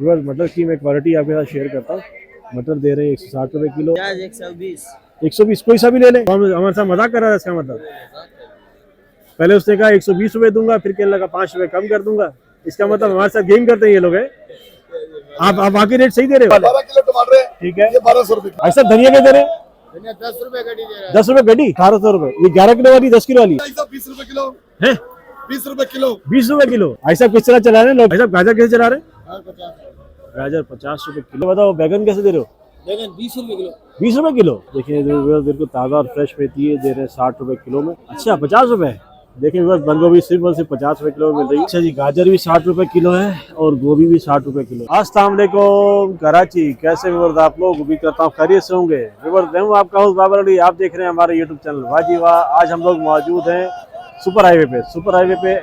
बस मटर की मैं क्वालिटी आपके साथ शेयर करता हूँ। मटर दे रहे हैं 160 रुपए किलो। 120 कोई सा भी ले ले। हमारे साथ मजाक कर रहा है इसका मतलब। पहले उसने कहा 120 रुपए दूंगा, फिर कहने लगा 5 रुपए कम कर दूंगा। इसका मतलब हमारे साथ गेम करते हैं ये लोग है। आप बाकी रेट सही दे रहे हो। 12 किलो टमाटर ठीक है, 1200 रुपए। ऐसा धनिया क्या दे रहे हैं? 10 रुपए गड्डी दे रहा है। 10 रुपए गड्डी, 1800 रुपए। ये 11 किलो वाली 10 किलो वाली 20 रुपए किलो है। 20 रुपए किलो 20 रुपए किलो। ऐसा किस तरह चला रहे हैं लोग? ऐसा गाजर कैसे चला रहे हैं? गाजर 50 रुपए किलो। बताओ बैगन कैसे दे रहे हो? बैगन 20 रुपए किलो। 20 रुपए किलो। देखिए बिल्कुल ताज़ा और फ्रेश मेथी है, दे रहे हैं 60 रुपए किलो में। अच्छा 50 रुपए। देखिए बस बंद गोभी सिर्फ 50 रुपए किलो में मिल रही है। अच्छा जी, गाजर भी 60 रुपए किलो है और गोभी भी 60 रुपए किलो। अस्सलाम वालेकुम कराची, कैसे विवर्स आप लोग? उम्मीद करता हूँ खैरियत से होंगे। विवर्स मैं हूँ आपका होस्ट बाबर अली, आप देख रहे हैं हमारे यूट्यूब चैनल वाह जी वाह। आज हम लोग मौजूद हैं सुपर हाईवे पे। सुपर हाईवे पे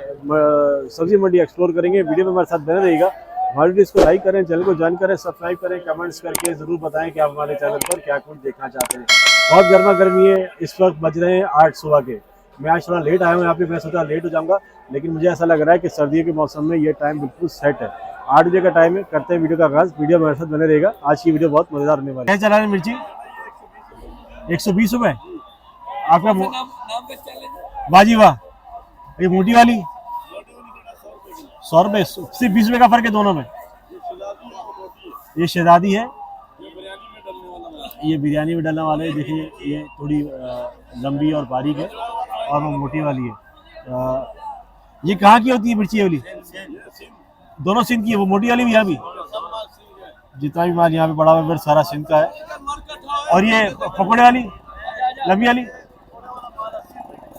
सब्जी मंडी एक्सप्लोर करेंगे। वीडियो में हमारे साथ बने रहिएगा। हमारे वीडियो को लाइक करें, चैनल को ज्वाइन करें, सब्सक्राइब करें, कमेंट्स करके जरूर बताएं कि आप हमारे चैनल पर क्या कुछ देखना चाहते हैं। बहुत गर्मा गर्मी है, इस वक्त बज रहे हैं 8 सुबह के। मैं आज थोड़ा लेट आया हूँ यहाँ पे, मैं सोचा लेट हो जाऊँगा, लेकिन मुझे ऐसा लग रहा है कि सर्दियों के मौसम में ये टाइम बिल्कुल सेट है। 8 बजे का टाइम है। करते हैं वीडियो का आगाज। वीडियो मेरे साथ बने रहेगा। आज की वीडियो बहुत मजेदार होने वाली है। क्या चला रहे मिर्ची? 120 रुपए आपका। वाह जी वाह। ये मोटी वाली 100 रुपए, सिर्फ 20 रुपए का फर्क है दोनों में। ये शहजादी है, ये बिरयानी में डालने वाले। देखिए ये थोड़ी लंबी और बारीक है और वो मोटी वाली है। ये कहाँ की होती है मिर्ची वाली? दोनों सिंध की है। वो मोटी वाली भी यहाँ भी, जितना भी माल यहाँ पे बड़ा हुआ सारा सिंध का है। और ये पकौड़े वाली लंबी वाली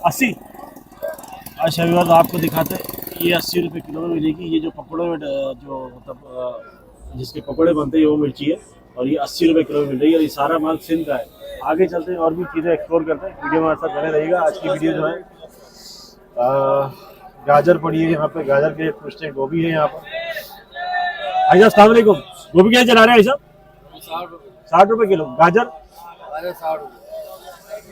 80। अच्छा विवाद आपको दिखाते हैं, ये 80 रुपये किलो में मिलेगी। ये जो पकौड़े में जो मतलब जिसके पकौड़े बनते हैं वो मिर्ची है और ये 80 रुपये किलो में मिल रही है। और ये सारा माल सिंध का है। आगे चलते हैं और भी चीज़ें एक्सप्लोर करते हैं। वीडियो में हमारे साथ बने रहेगा। आज की वीडियो जो है गाजर पड़ी है यहाँ पे, गाजर के पूछते हैं। गोभी है यहाँ पर। भाई साहब अस्सलाम वालेकुम। गोभी क्या चला रहे हैं साहब? 60 रुपये किलो। गाजर 60।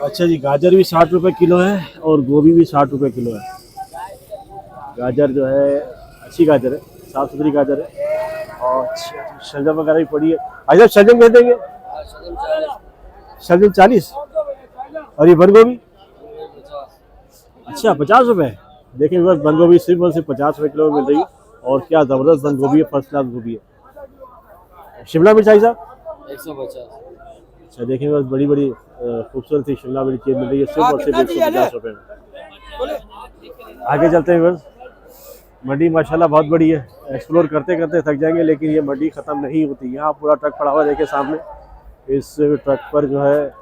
अच्छा जी, गाजर भी 60 रुपये किलो है और गोभी भी 60 रुपये किलो है। गाजर जो है अच्छी गाजर है, साफ सुथरी गाजर है। और शलजम वगैरह भी पड़ी है। भाई साहब शलजम कैसे देंगे? शलजम 40 और ये बंद गोभी अच्छा 50 रुपये। देखिए बस बंद गोभी सिर्फ 50 रुपये किलो में मिल रही है। और क्या ज़बरदस्त बंद गोभी है, फर्स्ट क्लास गोभी है। शिमला मिर्च आई साहब 150। अच्छा देखिए बस बड़ी बड़ी खूबसूरत सी शिमला मिर्च मिल रही है सिर्फ और सिर्फ 150 रुपये में। आगे चलते हैं बस। मंडी माशाल्लाह बहुत बड़ी है। एक्सप्लोर करते करते थक जाएंगे, लेकिन ये मंडी ख़त्म नहीं होती। यहाँ पूरा ट्रक पड़ा हुआ है, देखिए सामने। इस ट्रक पर जो है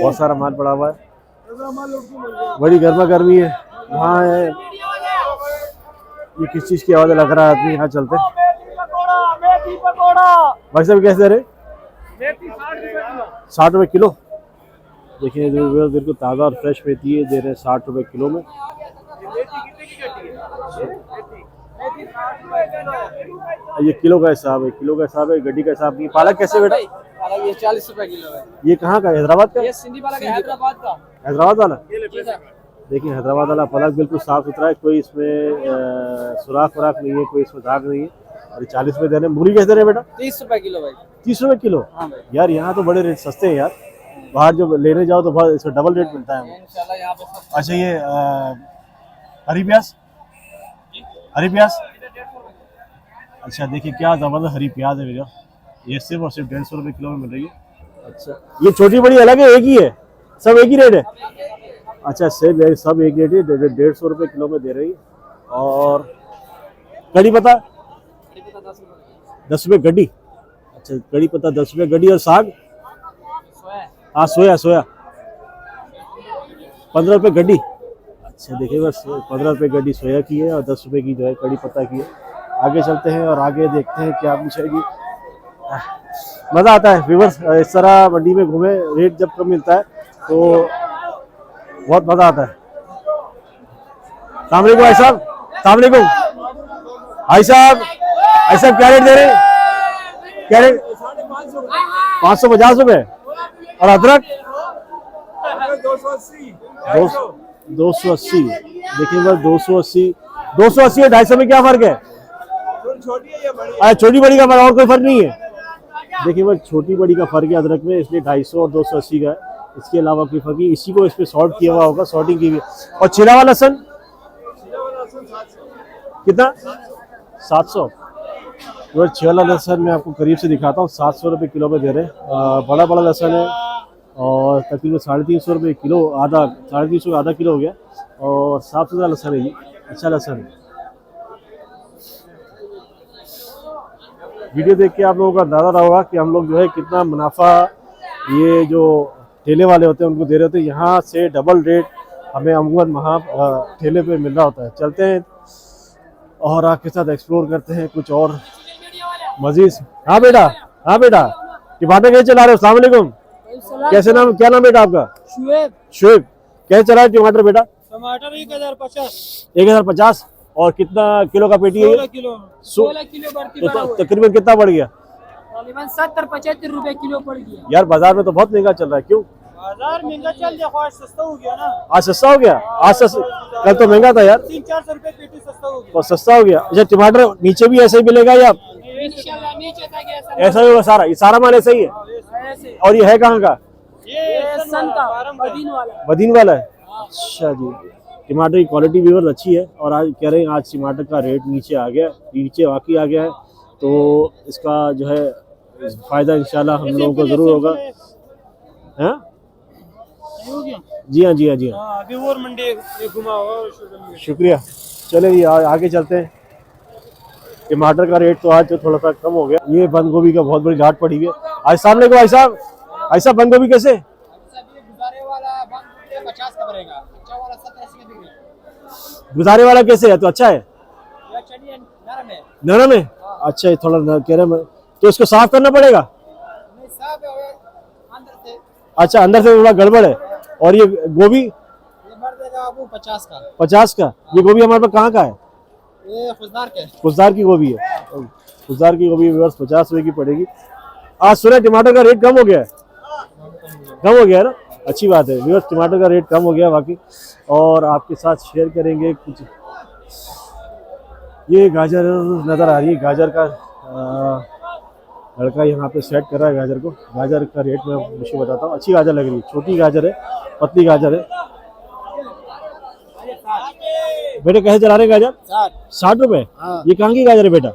बहुत सारा माल पड़ा हुआ है। बड़ी गर्मा गर्मी है वहाँ है। ये किस चीज़ की आवाज़ लग रहा है आदमी? यहाँ चलते हैं। भाई साहब कैसे दे रहे? 60 रुपये किलो। देखिए बिल्कुल ताज़ा और फ्रेश मेथी है, दे रहे हैं 60 रुपये किलो में। ये किलो का हिसाब है, किलो का हिसाब है, गड्डी का हिसाब नहीं। पालक कैसे बेटा? पालक ये 40 रुपए किलो है। ये कहाँ का? हैदराबाद का? ये सिंधी पालक है, हैदराबाद का। हैदराबाद वाला? देखिए हैदराबाद वाला पालक बिल्कुल साफ सुथरा है, कोई इसमें सुराख वराख नहीं है, कोई इसमें दाग नहीं है। और 40 रुपये दे रहे हैं। मूली कैसे दे रहे हैं बेटा? 30 रुपए किलो भाई। 30 रुपये किलो? हाँ भाई। यार यहाँ तो बड़े रेट सस्ते हैं यार। बाहर जो लेने जाओ तो बहुत इसका डबल रेट मिलता है। इंशाल्लाह यहाँ पे सब। अच्छा ये हरी प्याज, हरी प्याज अच्छा देखिए क्या ज़बरदस्त हरी प्याज है भैया। ये सिर्फ और सिर्फ 150 रुपये किलो में मिल रही है। अच्छा ये छोटी बड़ी अलग है, एक ही है? सब एक ही रेट है? अच्छा सब एक रेट है, 150 रुपये किलो में दे रही है। और कड़ी पत्ता 10 रुपये गड्डी। अच्छा कड़ी पत्ता 10 रुपये गड्डी। और साग? हाँ सोया 15 रुपये गड्डी। अच्छा देखिए बस 15 रुपये गड्डी सोया की है और 10 रुपये की जो है कड़ी पत्ता की है। आगे चलते हैं और आगे देखते हैं क्या कुछ है जी। मज़ा आता है व्यूअर्स, इस तरह मंडी में घूमे। रेट जब कम मिलता है तो बहुत मज़ा आता है। अस्सलाम वालेकुम भाई साहब। अस्सलाम वालेकुम भाई साहब। भाई साहब क्या रेट दे रहे हैं? क्या रेट? 550 रुपये। और अदरक 280। देखिए बस 280 और 250 में क्या फ़र्क है? छोटी है या बड़ी अच्छा छोटी बड़ी का और कोई फर्क नहीं है। देखिए बस छोटी बड़ी का फर्क है अदरक में, इसलिए 250 और 280 का है। इसके अलावा कोई फर्क नहीं, इसी को इस पे सॉर्ट किया हुआ होगा, सॉर्टिंग की हुई। और छिला हुआ लहसन कितना? 700। और छिला लहसन मैं आपको करीब से दिखाता हूँ, 700 रुपये किलो में दे रहे हैं। बड़ा बड़ा लहसन है और तकरीबन 350 रुपये किलो, आधा 350 का आधा किलो हो गया। और साफ सुथरा लहसन है, ये अच्छा लहसन है। वीडियो देख के आप लोगों का अंदाजा रहा होगा कि हम लोग जो है कितना मुनाफा ये जो ठेले वाले होते हैं उनको दे रहे होते हैं। यहाँ से डबल रेट हमें अमूमन वहाँ ठेले पे मिल रहा होता है। चलते हैं और आपके साथ एक्सप्लोर करते हैं कुछ और मजीद। हाँ बेटा, हाँ बेटा, टमाटर कैसे चला रहे हो? अस्सलाम वालेकुम। कैसे नाम, क्या नाम बेटा आपका? शुएब। शुएब। कैसे चला है टमाटर बेटा? टमाटर 1050। 1050। और कितना किलो का पेटी है? 16 किलो। 16 किलो बढ़ती तो तकरीबन कितना बढ़ गया? तकरीबन 70-75 रुपए किलो पड़ गया। यार बाजार में तो बहुत महंगा चल रहा है, क्यों? बाजार महंगा चल रहा है, सस्ता हो गया ना। आज सस्ता हो गया? आज कल तो महंगा था यार। 300-400 रुपए पेटी सस्ता हो गया। तो सस्ता हो गया। अच्छा टमाटर नीचे भी ऐसे ही मिलेगा या इंशाल्लाह नीचे तक ऐसा ही होगा? सारा ये सारा माल ऐसा ही है? ऐसे। और ये है कहाँ का? ये सन का बदीन वाला। बदीन वाला है। अच्छा जी। टमाटर की क्वालिटी भी बहुत अच्छी है। और आज कह रहे हैं आज टमाटर का रेट नीचे आ गया, नीचे वाकई आ गया है। तो इसका जो है फायदा इंशाल्लाह हम लोगों को जरूर होगा। हैं? जी हाँ, जी हाँ, जी हाँ। अभी और मंडी घुमाओ। शुक्रिया। चले जी आगे चलते हैं। टमाटर का रेट तो आज थोड़ा सा कम हो गया। ये बंद गोभी का बहुत बड़ी घाट पड़ी हुई है। आज सामने को भाई साहब, ऐसा बंद गोभी कैसे? गुजारे वाला 50 का पड़ेगा, अच्छा वाला 70-80 का बिकेगा। गुजारे वाला कैसे है? तो अच्छा है, या चलिए नरम है। नरम है। अच्छा, ये थोड़ा कह रहे हैं तो इसको साफ करना पड़ेगा। नहीं साफ है अंदर से। अच्छा, अंदर से थोड़ा गड़बड़ है। और ये गोभी? ये भर देगा आपको 50 का। 50 का। ये गोभी हमारे पास कहाँ का है? ये खुशदार के। खुशदार की गोभी है। खुशदार की गोभी 50 रुपए की पड़ेगी। आज सुना टमाटर का रेट कम हो गया है। कम हो गया है ना, अच्छी बात है। व्यूअर्स टमाटर का रेट कम हो गया बाकी। और आपके साथ शेयर करेंगे कुछ। ये गाजर नज़र आ रही है, गाजर का लड़का यहाँ पे सेट कर रहा है गाजर को। गाजर का रेट मैं मुझे बताता हूँ। अच्छी गाजर लग रही है, छोटी गाजर है, पतली गाजर है। बेटे कैसे चला रहे गाजर? 60 रुपए। हाँ। ये कहाँ की गाजर है बेटा?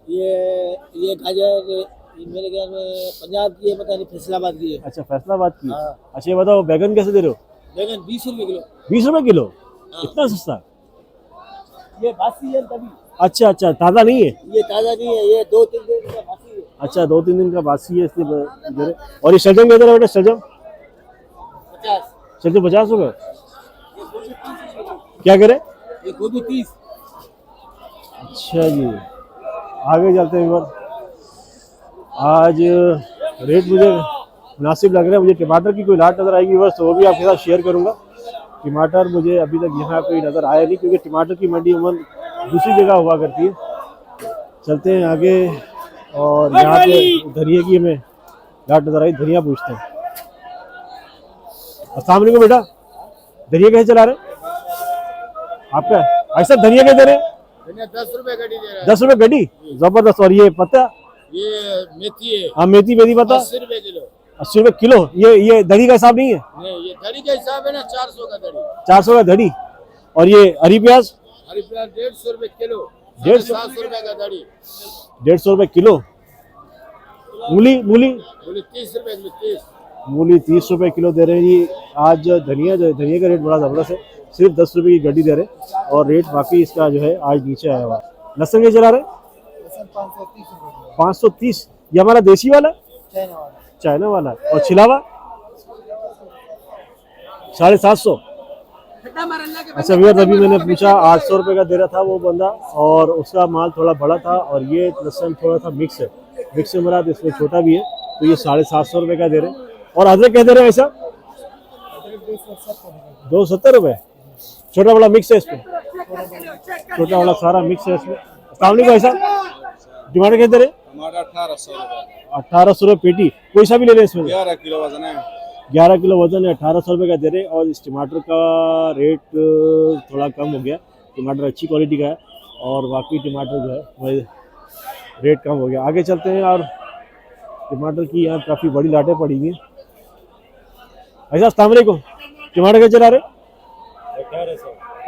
ये गाजर मेरे घर में पंजाब की है, पता नहीं फैसलाबाद की है। अच्छा, फैसलाबाद की। हाँ। अच्छा ये बताओ बैगन कैसे दे रहे हो? बैगन 20 रुपए किलो। 20 रुपए किलो? हाँ। इतना सस्ता? ये बासी है तभी। अच्छा अच्छा, ताज़ा नहीं है? ये ताजा नहीं है, ये 2-3 दिन का बासी है। अच्छा, 2-3 दिन का बासी है इसलिए दे रहे। और ये शलजम कैसे है बेटा? शलजम 50। शलजम 50 रुपए। क्या करे? ये गोभी 30। अच्छा जी, आगे चलते हैं। एक आज रेट मुझे मुनासिब लग रहा है। मुझे टमाटर की कोई लाट नज़र आएगी बस, तो वो भी आपके साथ शेयर करूंगा। टमाटर मुझे अभी तक यहाँ कोई नज़र आया नहीं, क्योंकि टमाटर की मंडी उमन दूसरी जगह हुआ करती है। चलते हैं आगे। और यहाँ पे धनिया की हमें लाट नज़र आई, धनिया पूछते हैं। अस्सलाम वालेकुम बेटा, धनिया कैसे चला रहे आपका? ऐसा धनिया कैसे दे रहे? 10 रुपए गड्डी दे रहा है। 10 रुपए गड्डी, जबरदस्त। और ये पत्ता? ये मेथी है। हाँ मेथी पत्ता 80 रुपए किलो। 80 रुपए किलो। ये धड़ी का हिसाब नहीं है? नहीं, ये धड़ी का हिसाब है ना, 400 का धड़ी। 400 का धड़ी। और ये हरी प्याज? हरी प्याज 150 रुपए किलो। 150 रुपए का धड़ी। 150 रुपए किलो। मूली? मूली? बोले 30 रुपए किलो। 30। मूली 30 रुपए किलो दे रहे हैं जी। आज धनिया का रेट बड़ा ज़बरदस्त है, सिर्फ 10 रुपए की गड्डी दे रहे। और रेट बाकी इसका जो है आज नीचे आया हुआ। लहसुन क्या चला रहे? 530। ये हमारा देसी वाला? चाइना वाला। और छिलावा? 750। अच्छा भैया, अभी मैंने पूछा 800 रुपए का दे रहा था वो बंदा, और उसका माल थोड़ा बड़ा था। और ये लहसुन थोड़ा सा मिक्स है, मिक्स से मरा इसमें छोटा भी है, तो ये 750 रुपए का दे रहे। और अदरक क्या दे रहे हैं ऐसा? 270 रुपए। छोटा बड़ा मिक्स है इसमें, छोटा बड़ा सारा मिक्स है इसमें। सामने को ऐसा टमाटर क्या दे रहे? टमाटर 1800 रुपए। 1800 रुपए पेटी। कोई सा भी ले लें इसमें? 11 किलो वजन है। 11 किलो वजन है, 1800 रुपए का दे रहे। और इस टमाटर का रेट थोड़ा कम हो गया। टमाटर अच्छी क्वालिटी का है। और बाकी टमाटर जो है रेट कम हो गया। आगे चलते हैं और टमाटर की यहाँ काफ़ी बड़ी लाटें पड़ी हुई हैं। ऐसा अस्सलाम वालेकुम, टमाटर क्या चला रहे?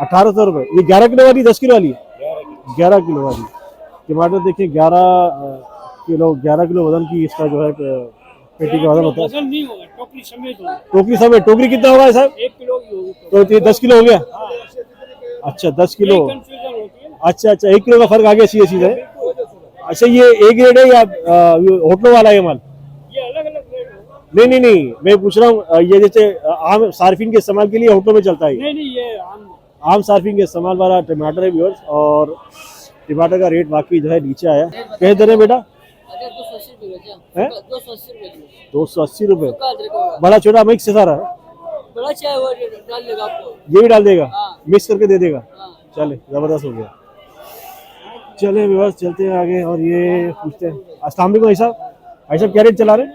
1800 रुपये। ये 11 किलो वाली 10 किलो वाली? 11 किलो वाली टमाटर देखिए। 11 किलो वजन की इसका जो है पेटी का वजन होता है। वजन नहीं होगा, टोकरी समेत होगा। टोकरी समेत? टोकरी कितना होगा साहब? 1 किलो की होगी तो ये 10 किलो हो गया। अच्छा 10 किलो। कंफ्यूजन होती है ना। अच्छा 1 किलो का फर्क आ गया, सीधे सीधे। अच्छा ये ए ग्रेड है या होटलों वाला है ये माल? ये अलग अलग रेट होगा। नहीं, मैं पूछ रहा हूँ ये जैसे आम सार्फिन के इस्तेमाल के लिए होटलों में चलता है? नहीं ये आम सार्फिन के इस्तेमाल वाला टमाटर है व्यूअर्स। और टमाटर का रेट वाकई जो है नीचे आया। कह दे रहे बेटा? 280 रुपये। बड़ा छोटा मिक्स है सारा? बड़ा चाय वो डाल देगा आपको। ये भी डाल देगा? हाँ। मिक्स करके दे देगा? हाँ। चले जबरदस्त हो गया। चले बस चलते हैं आगे और ये पूछते हैं। अस्सलाम वालेकुम भाई साहब। भाई साहब क्या रेट चला रहे?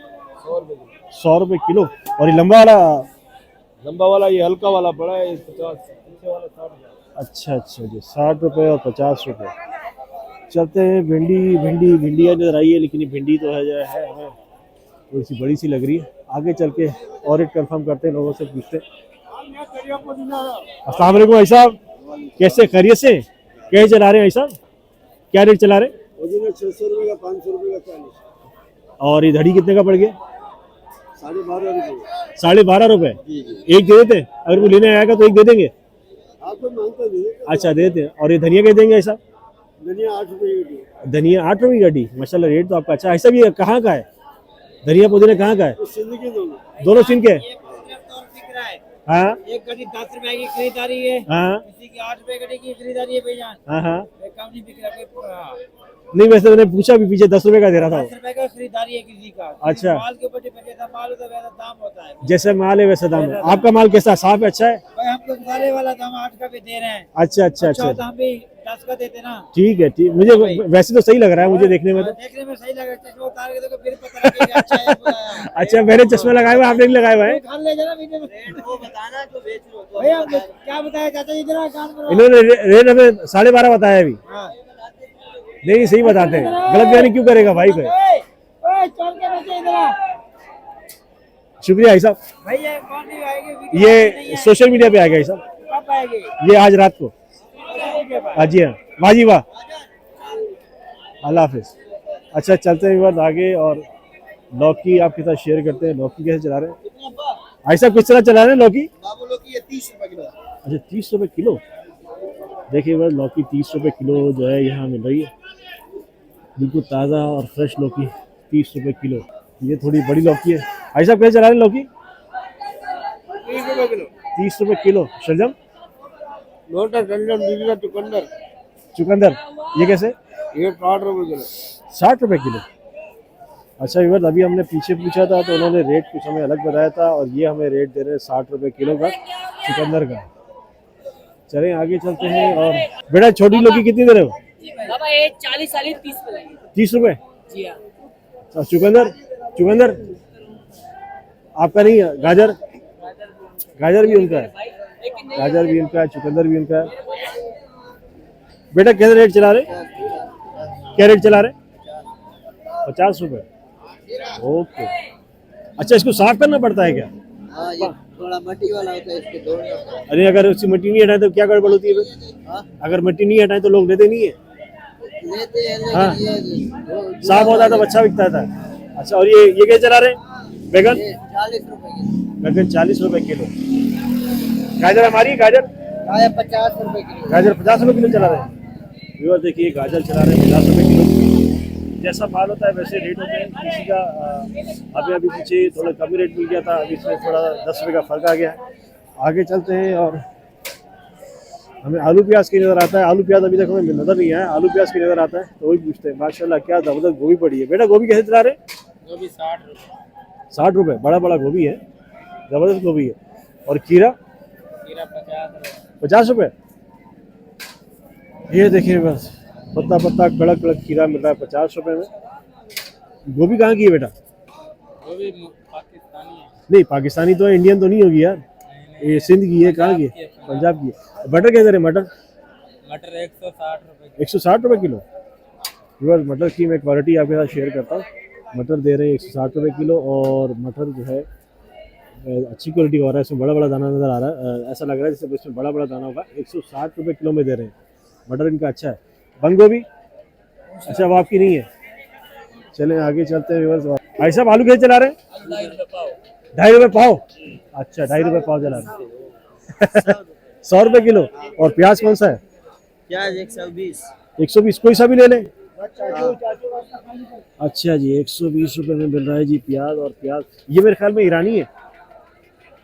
100 रुपये किलो। और ये लंबा वाला ये हल्का वाला बड़ा है 50, पीछे वाला 60। अच्छा जी 60 रुपये और 50 रुपये। चलते हैं। भिंडियाँ नजर आई है, लेकिन ये भिंडी तो है हमें थोड़ी सी बड़ी सी लग रही है। आगे चल के और रेट कंफर्म करते हैं, लोगों से पूछते हैं। अस्सलाम वालेकुम भाई साहब, कैसे खैरियत से? कैसे चला रहे हैं भाई साहब? क्या रेट चला रहे? 600 रुपये का, 500 रुपये का 40। और ये धड़ी कितने का पड़ गया? 12.5 रुपये। 12.5 रुपये एक दे देते? अगर कोई लेने आएगा तो एक दे देंगे? आपको मांगता नहीं। अच्छा दे देते हैं। और ये धनिया क्या देंगे ऐसा? धनिया 8 रुपये की। धनिया 8 रुपये की गड्डी। माशाल्लाह रेट तो आपका अच्छा है। ऐसा भी कहाँ का है धनिया पुदीना? कहाँ का है? दोनों सिंध के? हाँ एक गड्डी 10 रुपए की खरीदारी है। हाँ किसी की 8 रुपए गड्डी की खरीदारी है भैया। हाँ कम नहीं बिक रहा। नहीं वैसे मैंने पूछा भी, पीछे 10 रुपए का दे रहा था। 10 रुपए का खरीदारी है किसी का। अच्छा। माल के ऊपर डिपेंड है, माल होता है वैसा दाम होता है। जैसे माल है वैसे दाम है। आपका माल कैसा? साफ है, अच्छा है? भाई हम तो सारे वाला दाम 8 का भी दे रहे हैं। अच्छा तो हम भी 10 का देते ना। ठीक है ठीक। मुझे वैसे तो सही लग रहा है मुझे देखने में तो। देखने में सही लग रहा है, चश्मा उतार के देखो फिर पता लगेगा अच्छा है बुरा है। अच्छा मैंने चश्मा लगाया हुआ, आपने नहीं लगाया हुआ है? खान ले जरा वीडियो में रेट वो बताना जो बेच रहे हो। भैया क्या बताया चाचा जी, जरा कान में। इन्होंने रेट हमें 12.5 बताया अभी। हाँ। नहीं सही बताते हैं, गलत बयानी क्यों करेगा भाई कोई? ओए चल के बेचे इधर। शुक्रिया भाई साहब। भैया कौन नहीं आएगी? ये सोशल मीडिया पे आएगा भाई साहब? कब आएगी? ये आज रात को। हाँ जी हाँ, वाह जी वाह। अल्लाह हाफिज। अच्छा चलते हैं एक बार आगे और लौकी आपके साथ शेयर करते हैं। लौकी कैसे चला रहे हैं भाई साहब? किस तरह चला रहे हैं लौकी? लौकी 30 रुपए किलो। अच्छा 30 रुपये किलो। देखिए बस लौकी 30 रुपये किलो जो है यहाँ मिल रही है। बिल्कुल ताज़ा और फ्रेश लौकी 30 रुपये किलो। ये थोड़ी बड़ी लौकी है। भाई साहब कैसे चला रहे हैं लौकी? 30 रुपए किलो। 30 रुपये किलो। शलजम? लोटा शलजम, दीदी चुकंदर। चुकंदर ये कैसे? ये 60 रुपए किलो। 60 रुपये किलो। अच्छा विवर अभी हमने पीछे पूछा था तो उन्होंने रेट कुछ हमें अलग बताया था और ये हमें रेट दे रहे हैं 60 रुपये किलो का चुकंदर का। चलें आगे चलते हैं। और बेटा छोटी लौकी कितनी दे रहे हो? बाबा ये 40 30 पे 30 रुपये। जी हाँ। अच्छा चुकंदर आपका नहीं है? गाजर? गाजर भी उनका है, गाजर भी उनका है, चुकंदर भी उनका है। बेटा कैसे रेट चला रहे? क्या रेट चला रहे? 50 रुपये। ओके। अच्छा इसको साफ करना पड़ता है क्या? हाँ ये थोड़ा मट्टी वाला होता है, इसके धोने होता है। अरे अगर उसकी मिट्टी नहीं हटाए तो क्या गड़बड़ होती है फिर? हाँ? अगर मिट्टी नहीं हटाए तो लोग लेते नहीं है? लेते हैं लेकिन हाँ। ये साफ होता तो अच्छा बिकता था। अच्छा और ये क्या चला रहे? बैगन? 40 रुपए किलो। बैगन 40 रुपये किलो। गाजर हमारी गाजर? गाजर 50 रुपए किलो। गाजर 50 रुपये किलो चला रहे हैं। व्यूअर देखिए गाजर चला रहे हैं 50 रुपये किलो। जैसा माल होता है वैसे रेट होते हैं। किसी का अभी पीछे थोड़ा कम रेट मिल गया था, अभी इसमें थोड़ा 10 रुपये का फर्क आ गया है। आगे चलते हैं और हमें आलू प्याज की नज़र आता है। आलू प्याज अभी तक हमें नज़र नहीं आया। आलू प्याज की नज़र आता है तो वही पूछते हैं। माशाल्लाह क्या ज़बरदस्त गोभी पड़ी है। बेटा गोभी कैसे चला रहे? गोभी 60 रुपए। 60 रुपये। बड़ा गोभी है, ज़बरदस्त गोभी है। और खीरा? खीरा 50 रुपए। 50 रुपये। ये देखिए बस पत्ता कड़क खीरा मिल रहा है 50 रुपये में। गोभी कहाँ की है बेटा? गोभी पाकिस्तानी है। नहीं पाकिस्तानी तो है, इंडियन तो नहीं होगी यार। ये सिंध की है, कहाँ की है? पंजाब की है। मटर कैसे रहे? मटर 160 रुपए। 160 रुपये किलो। व्यूअर्स मटर की मैं क्वालिटी आपके साथ शेयर करता हूँ। मटर दे रहे हैं 160 रुपये किलो, और मटर जो है अच्छी क्वालिटी का हो रहा है। इसमें बड़ा बड़ा दाना नज़र आ रहा है, ऐसा लग रहा है जैसे इसमें बड़ा बड़ा दाना होगा। 160 रुपये किलो में दे रहे हैं। मटर इनका अच्छा है। बंद गोभी अच्छा वो आपकी नहीं है। चलें आगे चलते हैं व्यूअर्स। भाई साहब आलू कैसे चला रहे हैं? 2.5 रुपये पाव। अच्छा 2.5 रुपये पाव चला रहे हैं। 100 रुपये किलो। और प्याज कौन सा है? प्याज 120। 120 कोई सा भी ले लें। अच्छा जी 120 रुपये में मिल रहा है जी प्याज। और प्याज ये मेरे ख्याल में ईरानी है।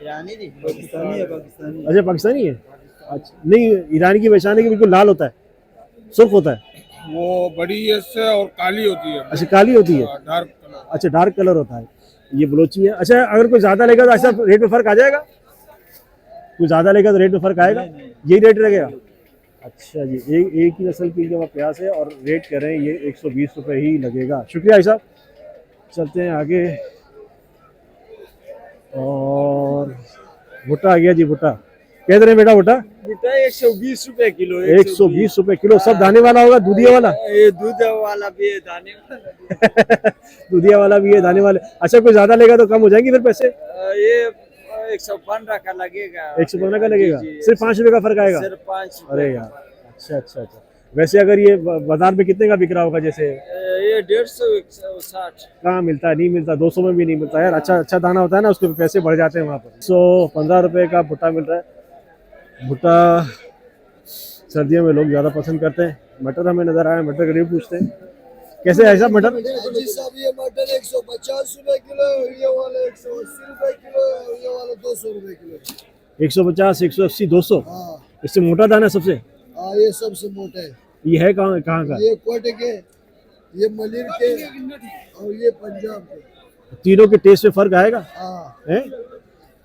ईरानी नहीं, पाकिस्तानी है। पाकिस्तानी। अच्छा पाकिस्तानी है। अच्छा नहीं, ईरानी की पहचान है कि बिल्कुल लाल होता है, सुर्ख होता है। वो बड़ी है इससे और काली होती है। अच्छा काली होती है। Dark colour. अच्छा डार्क कलर होता है। ये बलोची है। अच्छा अगर कोई ज़्यादा लेगा तो अच्छा रेट में फ़र्क आ जाएगा? कोई ज़्यादा लेगा तो रेट में फ़र्क आएगा? यही रेट रहेगा? अच्छा जी एक ही नस्ल की जो प्याज है, और रेट कह रहे हैं ये 120 रुपये ही लगेगा। शुक्रिया भाई साहब। चलते हैं आगे। और भुट्टा आ गया जी। भुट्टा कह रहे हैं बेटा? भुट्टा 120 रुपये किलो। 120 रुपये किलो। सब दाने वाला होगा? दूधिया वाला? ये दूध वाला भी है, दाने वाला भी दूधिया वाला भी है, दाने वाले। अच्छा कोई ज्यादा लेगा तो कम हो जाएंगे फिर पैसे? ये 115 का लगेगा। 115 का लगेगा? जी, सिर्फ 5 रुपए का फर्क आएगा? सिर्फ 5। अरे यार अच्छा अच्छा अच्छा। वैसे अगर ये बाजार में कितने का बिक रहा होगा? जैसे ये 150 160 कहाँ मिलता है? नहीं मिलता, 200 में भी नहीं मिलता यार। अच्छा अच्छा दाना होता है ना, उसके पैसे बढ़ जाते हैं वहाँ पर। 115 रुपये का भुट्टा मिल रहा है। भुट्टा सर्दियों में लोग ज़्यादा पसंद करते हैं। मटर हमें नज़र आया, मटर का रेट पूछते हैं कैसे है साहब मटर? जी साहब ये मटर 150 रुपए किलो, ये वाला 180 रुपए किलो, ये वाला 200 रुपए किलो। 150 180 200। हाँ इससे मोटा दाना सबसे? हाँ ये सबसे मोटा है। ये है कहाँ कहाँ का? ये कोटे के, ये मलिर के, और ये पंजाब के। तीनों के टेस्ट में फर्क आएगा? हाँ है।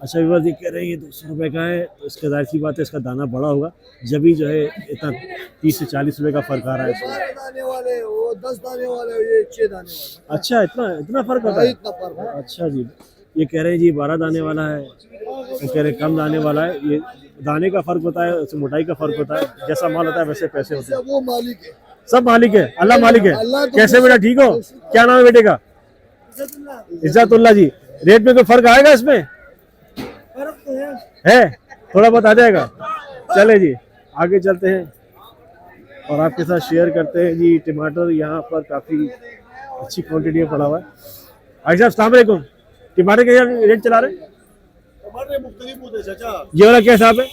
अच्छा विवाद ये कह रहे हैं ये 200 रुपये का है, तो इसका जाहिर सी बात है इसका दाना बड़ा होगा, जब भी जो है इतना 30 से 40 रुपये का फर्क आ रहा है इसमें। 12 दाने वाले, वो 10 दाने वाले, ये 6 दाने वाले। अच्छा इतना इतना फर्क होता है? इतना फर्क है। अच्छा जी ये कह रहे हैं जी 12 दाने वाला है, वो कह रहे हैं कम दाने वाला है। ये दाने का फर्क होता है, उससे मोटाई का फर्क होता है। जैसा माल होता है वैसे पैसे होते हैं। वो मालिक है, सब मालिक है, अल्लाह मालिक है। अल्लाह तो कैसे बेटा ठीक हो? क्या नाम है बेटे का? इज्जतुल्लाह जी। रेट में कोई फर्क आएगा इसमें? फर्क तो है थोड़ा बहुत आ जाएगा। चले जी आगे चलते हैं और आपके साथ शेयर करते हैं जी। टमाटर यहाँ पर काफ़ी अच्छी क्वांटिटी में पड़ा हुआ है। भाई साहब अस्सलाम वालेकुम। टमाटर के रेट चला रहे हैं? टमाटर मुख्तलिफ होते हैं चाचा। ये वाला क्या हिसाब है?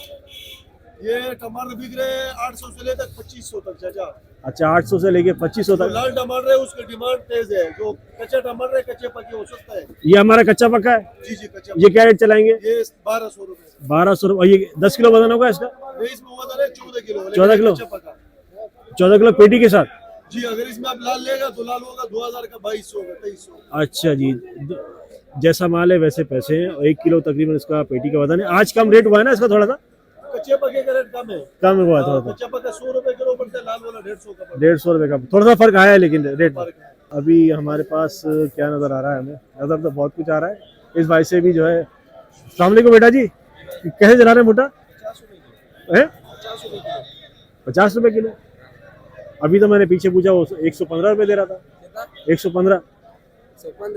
ये टमाटर बिक रहे हैं 800 से लेकर 2500 तक चाचा। अच्छा 800 से लेके 2500 जो तक। लाल टमाटर है उसकी डिमांड तेज है। जो कच्चा टमाटर है, कच्चे पके वो सस्ता है। ये हमारा कच्चा पक्का है। जी जी कच्चा। ये क्या रेट चलाएंगे? ये 1200 रुपए। 1200 रुपये। और ये 10 किलो वजन होगा इसका? इसमें वजन है 14 किलो। 14 किलो? कच्चा पका। 14 किलो पेटी के साथ? जी अगर इसमें आप लाल लेगा तो लाल होगा 2000 का, 2200 का, 2300। अच्छा जी जैसा माल है वैसे पैसे हैं। और 1 किलो तकरीबन इसका पेटी का वजन है। आज कम रेट हुआ है ना इसका थोड़ा सा? कच्चे पके का रेट कम है। कम हुआ है थोड़ा सा। कच्चा पका 100 रुपए किलो पड़ता है, लाल वाला 150 का पड़ता 150 रुपये का थोड़ा सा फर्क आया है लेकिन रेट में। है। अभी हमारे पास क्या नज़र आ रहा है? हमें नज़र तो बहुत कुछ आ रहा है। इस भाई से भी जो है अस्सलाम वालेकुम बेटा जी, कैसे चला रहे हैं भुट्टा? 50 रुपये किलो। अभी तो मैंने पीछे पूछा वो 115 रुपये दे रहा था। 115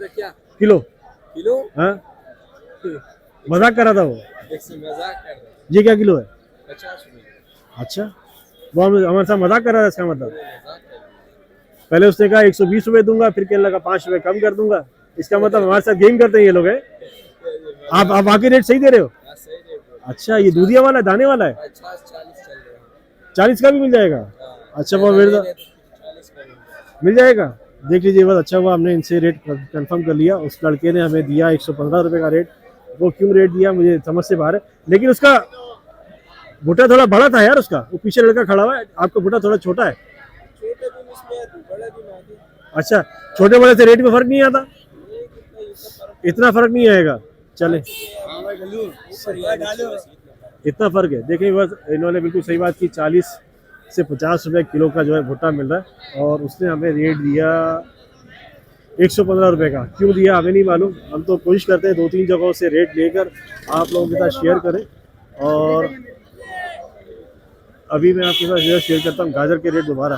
क्या किलो। किलो? हाँ मजाक कर रहा था वो। मजाक कर रहे ये क्या किलो है? 50 अच्छा वो हमारे साथ मजाक कर रहा था इसका मतलब। पहले उसने कहा 120 रुपये दूंगा, फिर कहने लगा 5 रुपये कम कर दूंगा। इसका मतलब हमारे साथ गेम करते हैं ये लोग है। आप बाकी रेट सही दे रहे हो? अच्छा ये दूधिया वाला है, दाने वाला है? 40 का भी मिल जाएगा? अच्छा वो मिल जाएगा। देख लीजिए बस अच्छा हुआ हमने इनसे रेट कंफर्म कर लिया। उस लड़के ने हमें दिया 115 रुपये का रेट। वो क्यों रेट दिया मुझे समझ से बाहर है, लेकिन उसका भुट्टा थोड़ा बड़ा था यार उसका। वो पीछे लड़का खड़ा हुआ है, आपका भुट्टा थोड़ा छोटा है। अच्छा छोटे बड़े से रेट में फर्क नहीं आता? इतना फर्क नहीं आएगा। चले इतना फर्क है। देखिए बस इन्होंने बिल्कुल सही बात की। 40 से 50 रुपये किलो का जो है भुट्टा मिल रहा है, और उसने हमें रेट दिया 115 रुपये का। क्यों दिया हमें नहीं मालूम। हम तो कोशिश करते हैं 2-3 जगहों से रेट लेकर आप लोगों के साथ शेयर करें। और अभी मैं आपके साथ शेयर करता हूँ गाजर के रेट दोबारा।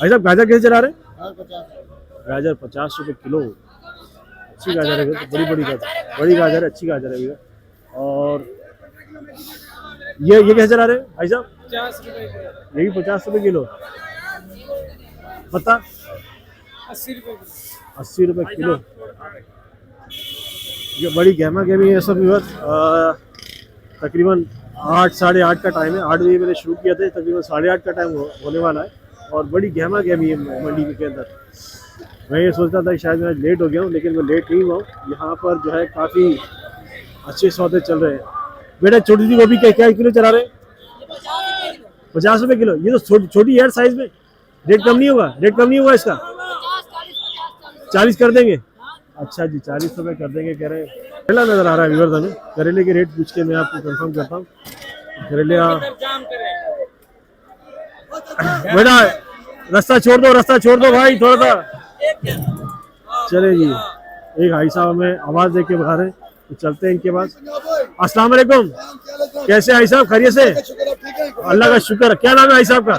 भाई साहब गाजर कैसे चला रहे हैं? हाँ 50। गाजर 50 रुपये किलो। अच्छी गाजर है, बड़ी बड़ी गाजर, बड़ी गाजर है, अच्छी गाजर है भैया। और ये कैसे चला रहे हैं भाई साहब? 50 रुपए किलो। ये भी 50 रुपये किलो। पत्ता 80 रुपए किलो। 80 रुपये किलो। ये बड़ी गहमा गहमी है सब व्यूअर्स। तकरीबन 8 साढ़े 8 का टाइम है। 8 बजे मैंने शुरू किया था, तकरीबन 8:30 का टाइम होने वाला है और बड़ी गहमा गहमी है मंडी के अंदर। मैं ये सोचता था कि शायद मैं लेट हो गया हूँ, लेकिन मैं लेट नहीं हुआ हूँ। यहाँ पर जो है काफ़ी अच्छे सौदे चल रहे हैं। बेटा छोटी सी गोभी क्या किलो चला रहे हैं? 50 रुपये किलो। ये तो छोटी है साइज में, रेट कम नहीं होगा? रेट कम नहीं होगा इसका? 40 कर देंगे? अच्छा जी, 40 रुपये कर देंगे कह रहे हैं। करेला नजर आ रहा है व्यूअर्स हमें। करेले के रेट पूछ के मैं आपको कंफर्म करता हूँ। करेले बेटा रास्ता छोड़ दो भाई थोड़ा सा। चले जी, एक भाई साहब हमें आवाज दे के बता रहे हैं, तो चलते हैं इनके पास। अस्सलाम वालेकुम, कैसे भाई साहब? खैरियत से? अल्लाह का शुक्र। क्या नाम है भाई साहब का?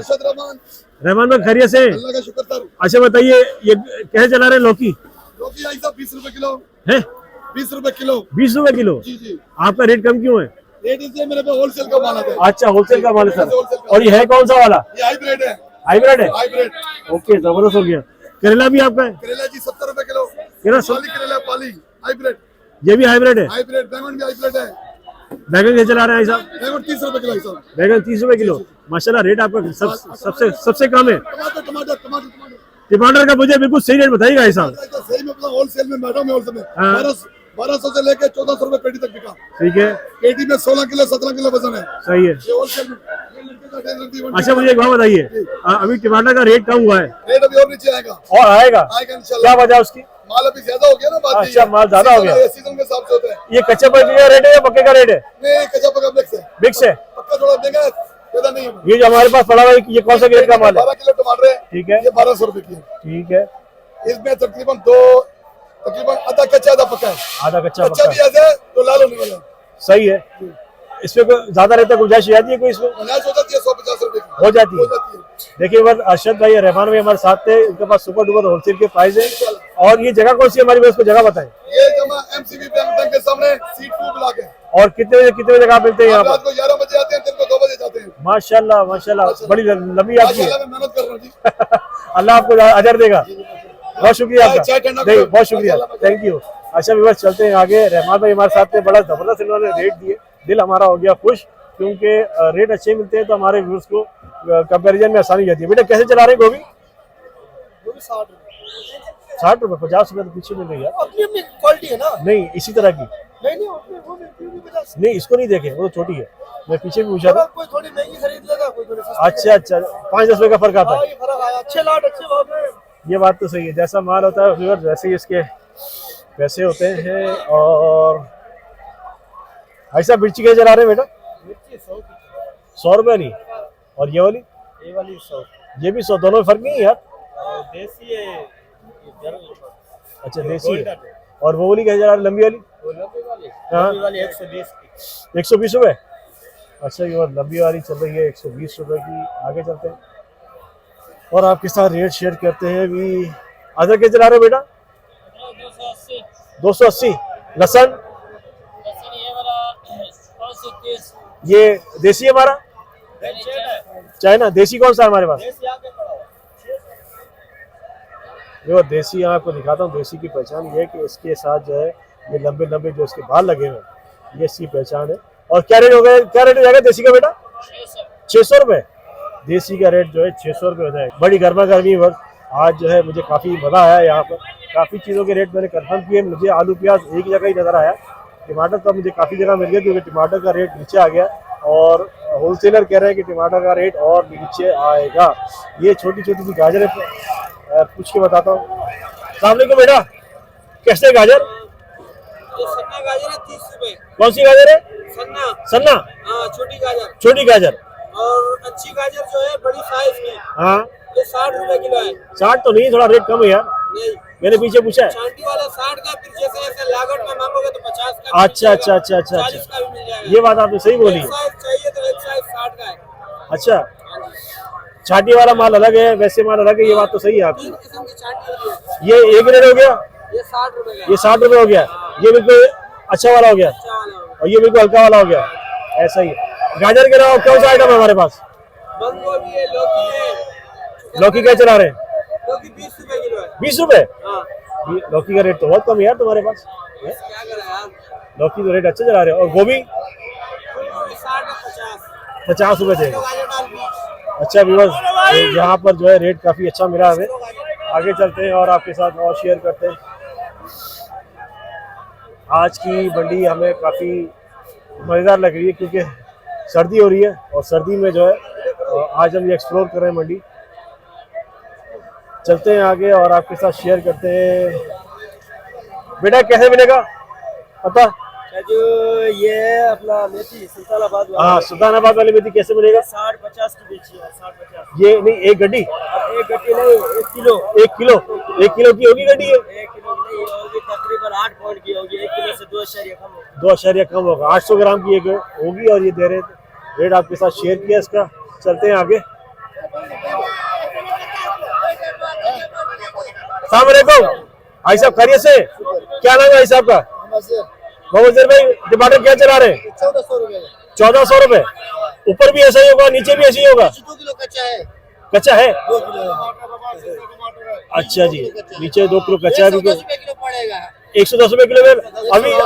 रहमान भाई, खैरियत से? अल्लाह का शुक्र सर। अच्छा बताइए, ये कैसे चला रहे हैं लौकी? लौकी भाई साहब 20 रुपए किलो है? 20 रुपए किलो। 20 रुपए किलो? जी जी। आपका रेट कम क्यों है? रेट इसलिए मेरे पे होलसेल का माल आता है। अच्छा, होलसेल का माल है सर। और ये है कौन सा वाला? ये हाइब्रिड है। हाइब्रिड है? हाइब्रिड। ओके, जबरदस्त हो गया। करेला भी आपका है? करेला जी 70 रुपए किलो। करेला करेला पाली हाइब्रिड। ये भी हाइब्रिड है? हाइब्रिड। बैंगन भी हाइब्रिड है। बैगन कैसे चला रहे हैं साहब? बैंगन 30 रुपए किलो साहब। बैगन 30 रुपए किलो। माशाल्लाह, रेट आपका सबसे कम है। टमाटर टमाटर टमाटर टमाटर टमाटर का मुझे बिल्कुल सही रेट बताइएगा भाई साहब। सही में होलसेल में मैडम है। होलसेल में हाँ। 1200 से लेके 1400 रुपए पेटी तक बिका। ठीक है, पेटी में 16 किलो 17 किलो वजन है। सही है। ये होलसेल में। अच्छा मुझे एक बात बताइए, अभी टमाटर का रेट कम हुआ है? रेट अभी और नीचे आएगा। और आएगा? आएगा इंशाल्लाह। क्या वजह उसकी? माल अभी ज्यादा हो गया ना। बात अच्छा, माल ज्यादा हो गया। सीजन के हिसाब से होता है। ये कच्चे पक्के का रेट है या पक्के का रेट है? नहीं, कच्चा पक्का मिक्स है। मिक्स है। पक्का थोड़ा महंगा है, ज्यादा नहीं है। ये जो हमारे पास पड़ा हुआ है, ये कौन सा रेट का माल है? 12 किलो टमाटर है। ठीक है, ये 1200 रुपए की है। ठीक है। इसमें तकरीबन आधा कच्चा आधा पक्का है। आधा कच्चा कच्चा पक्का भी ऐसा है तो लाल होने वाला है। सही है। इसमें कोई ज्यादा रहता है, गुंजाइश हो जाती है कोई इसमें? गुंजाइश हो जाती है 150 रुपए की। हो जाती हो है। जाती है। देखिए बस अरशद भाई रहमान भाई हमारे साथ थे, इनके पास सुपर डुपर होलसेल के प्राइस है। और ये जगह कौन सी है हमारी, उसको जगह बताएं। ये जमा एमसीबी बैंक के सामने सीट 2 ब्लॉक है। और कितने बजे आप मिलते हैं यहाँ रात पर? को 11 बजे आते हैं, दिन को 2 बजे जाते हैं। माशाल्लाह माशाल्लाह, बड़ी लंबी आपकी है। माशाल्लाह, मैं मेहनत कर रहा हूँ जी। अल्लाह आपको अजर देगा। बहुत शुक्रिया चाय ठंडा आपका। करो। बहुत शुक्रिया, थैंक यू। अच्छा बस चलते हैं आगे। रहमान भाई हमारे साथ थे, बड़ा जबरदस्त इन्होंने रेट दिए, दिल हमारा हो गया खुश, क्योंकि रेट अच्छे मिलते हैं तो हमारे व्यूअर्स को कंपैरिजन में आसानी जाती है। बेटा कैसे चला रहे हैं गोभी? 60 रुपए। 50 रुपए तो पीछे मिल रही है। अपनी अपनी क्वालिटी है ना। नहीं इसी तरह की नहीं वो मिलती है 50। नहीं, इसको नहीं देखे, वो तो छोटी है। मैं पीछे भी पूछा था। कोई थोड़ी महंगी खरीद लेगा, कोई थोड़ी सस्ती। अच्छा अच्छा, 5-10 रुपए का फर्क आता है। ये फर्क आया। अच्छे लाट अच्छे भाव में। ये बात तो सही है, जैसा माल होता है व्यूअर्स वैसे ही इसके पैसे होते हैं। और भाई साहब मिर्ची कैसे चला रहे हैं बेटा? मिर्ची 100 रुपए नहीं? और ये वाली? ये वाली 100। ये भी 100, दोनों में फर्क नहीं है यार। देसी है। अच्छा देसी है। और वो वाली कैसे चला रहे हैं, लंबी वाली? हाँ, 120 रुपए। अच्छा, ये और लंबी वाली चल रही है 120 रुपए की। आगे चलते हैं और आपके साथ रेट शेयर करते हैं भी। अदरक कैसे चला रहे हो बेटा? 280। लहसुन? ये देसी है हमारा? चाइना? देसी कौन सा है हमारे पास? देखो देसी यहाँ आपको दिखाता हूँ। देसी की पहचान ये है कि इसके साथ जो है ये लंबे लंबे जो इसके बाल लगे हुए हैं, ये इसकी पहचान है। और क्या रेट हो गया, क्या रेट हो जाएगा देसी का बेटा? 600 रुपए। देसी का रेट जो है 600 रुपये हो जाएगा। बड़ी गर्मा गर्मी वक्त आज जो है मुझे काफ़ी मज़ा आया यहाँ पर। काफ़ी चीज़ों के रेट मैंने कंफर्म किए। मुझे आलू प्याज एक जगह ही नज़र आया, टमाटर तो मुझे काफ़ी जगह मिल गया क्योंकि टमाटर का रेट नीचे आ गया और होलसेलर कह रहे हैं कि टमाटर का रेट और नीचे आएगा। ये छोटी छोटी सी गाजर है, पूछ के बताता हूँ। अस्सलाम वालेकुम बेटा, कैसे गाजर? सन्ना गाजर है 30 रुपए। कौन सी गाजर है? सन्ना। सन्ना? हाँ, छोटी गाजर। छोटी गाजर। और अच्छी गाजर जो है बड़ी साइज की, हाँ, ये 60 रुपए किलो है। 60 तो नहीं, थोड़ा रेट कम है यार। नहीं, मैंने पीछे पूछा है। छांटी वाला 60 का, फिर जैसे जैसे लागत में मांगोगे तो 50 का। अच्छा अच्छा अच्छा अच्छा 40 का भी मिल जाएगा। ये बात आपने सही बोली एक है। साइज चाहिए तो एक साइज 60 का है। अच्छा, छाटी वाला माल अलग है, वैसे माल अलग है, ये बात तो सही है आपकी। 3 किस्म की छाटी होती है। ये एक रेट हो गया, ये 60 रुपए का है। ये 60 रुपए हो गया, ये बिल्कुल अच्छा वाला हो गया अच्छा वाला होगा। और ये बिल्कुल हल्का वाला हो गया, ऐसा ही है। गाजर के अलावा कौन सा आइटम है हमारे पास? बंद गोभी है, लौकी है। लौकी क्या चला रहे हैं? लौकी 20 रुपए किलो है। 20 रुपए? हाँ, लौकी का रेट तो बहुत कम है यार तुम्हारे पास, क्या करें यार। लौकी तो रेट अच्छे चला रहे हो। और गोभी फूल गोभी 60 और 50। 50 रुपए देगा। गाजर डाल 20। अच्छा व्यूअर्स, यहाँ पर जो है रेट काफी अच्छा मिला हमें। आगे चलते हैं और आपके साथ और शेयर करते हैं। आज की मंडी हमें काफी मजेदार लग रही है क्योंकि सर्दी हो रही है और सर्दी में जो है आज हम ये एक्सप्लोर कर रहे हैं मंडी। चलते हैं आगे और आपके साथ शेयर करते हैं। बेटा कैसे मिलेगा पता? जो ये अपना मेथी सुल्तानाबाद हाँ, सुल्तानाबाद वाली मेथी कैसे मिलेगा? 60-50 की बेची है, 60-50। ये नहीं, एक गड्डी, एक गड्डी नहीं, 1 किलो। 1 किलो, 1 किलो की होगी गड्डी? 1 किलो की नहीं होगी, तकरीबन 8 पॉइंट की होगी। 1 किलो से 2 अशरिया कम होगा। 2 अशरिया कम होगा। 800 ग्राम की एक होगी और ये दे रहे थे। रेट आपके साथ शेयर किया इसका। चलते हैं आगे। अस्सलाम वालेकुम भाई साहब, खैरियत से? क्या नाम है भाई साहब का? मोहम्मद भाई, टमाटर क्या चला रहे हैं? 1400 रुपए। 1400 रुपए। ऊपर भी ऐसा ही होगा, नीचे भी ऐसे ही होगा? 2 किलो कच्चा है। कच्चा है? 2 किलो। अच्छा जी, नीचे 2 किलो कच्चा है। 110 रुपए किलो पड़ेगा। 110 रुपए किलो में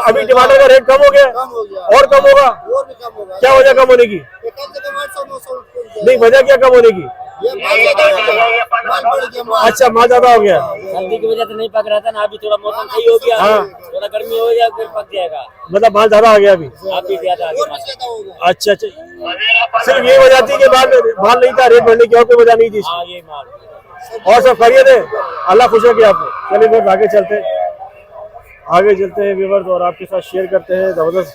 अभी टमाटर का रेट कम हो गया, कम हो गया और कम होगा? और भी कम होगा। क्या वजह कम होने की? ये कम से कम 800-900 रुपए। नहीं, वजह क्या कम होने की? ये माल ज्यादा हो गया, माल बढ़ गया, माल। अच्छा, माल ज्यादा हो गया। सर्दी की वजह से नहीं पक रहा था ना, अभी थोड़ा मौसम सही हो गया। हाँ। थोड़ा गर्मी हो गया फिर पक जाएगा। मतलब माल ज्यादा आ गया अभी? अभी ज्यादा और भी ज्यादा होगा। अच्छा अच्छा, सिर्फ ये वजह थी कि माल नहीं था, रेट बढ़ने की और कोई वजह नहीं थी? हाँ, ये माल और सब खैरियत है? अल्लाह खुश रखे आपको। चलिए बस आगे चलते हैं व्यूअर्स और आपके साथ शेयर करते हैं। जबरदस्त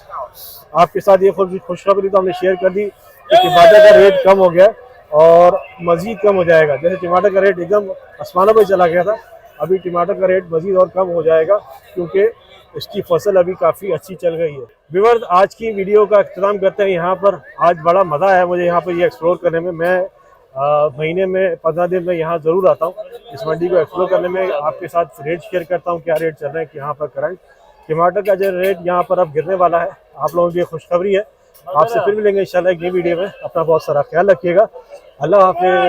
आपके साथ ये खुशखबरी तो हमने शेयर कर दी कि टमाटर का रेट कम हो गया और मजीद कम हो जाएगा। जैसे टमाटर का रेट एकदम आसमानों पर चला गया था, अभी टमाटर का रेट मजीद और कम हो जाएगा क्योंकि इसकी फसल अभी काफ़ी अच्छी चल गई है। व्यूअर्स, आज की वीडियो का अख्ताम करते हैं यहाँ पर। आज बड़ा मज़ा आया मुझे यहाँ पर ये एक्सप्लोर करने में। मैं महीने में 15 दिन में यहाँ ज़रूर आता हूँ इस मंडी को एक्सप्लोर करने में। आपके साथ रेट शेयर करता हूँ, क्या रेट चल रहे हैं यहाँ पर करंट। टमाटर का जो रेट यहाँ पर अब गिरने वाला है, आप लोगों की खुशखबरी है। आपसे फिर मिलेंगे इंशाल्लाह एक नई वीडियो में। अपना बहुत सारा ख्याल रखिएगा। अल्लाह हाफिज़।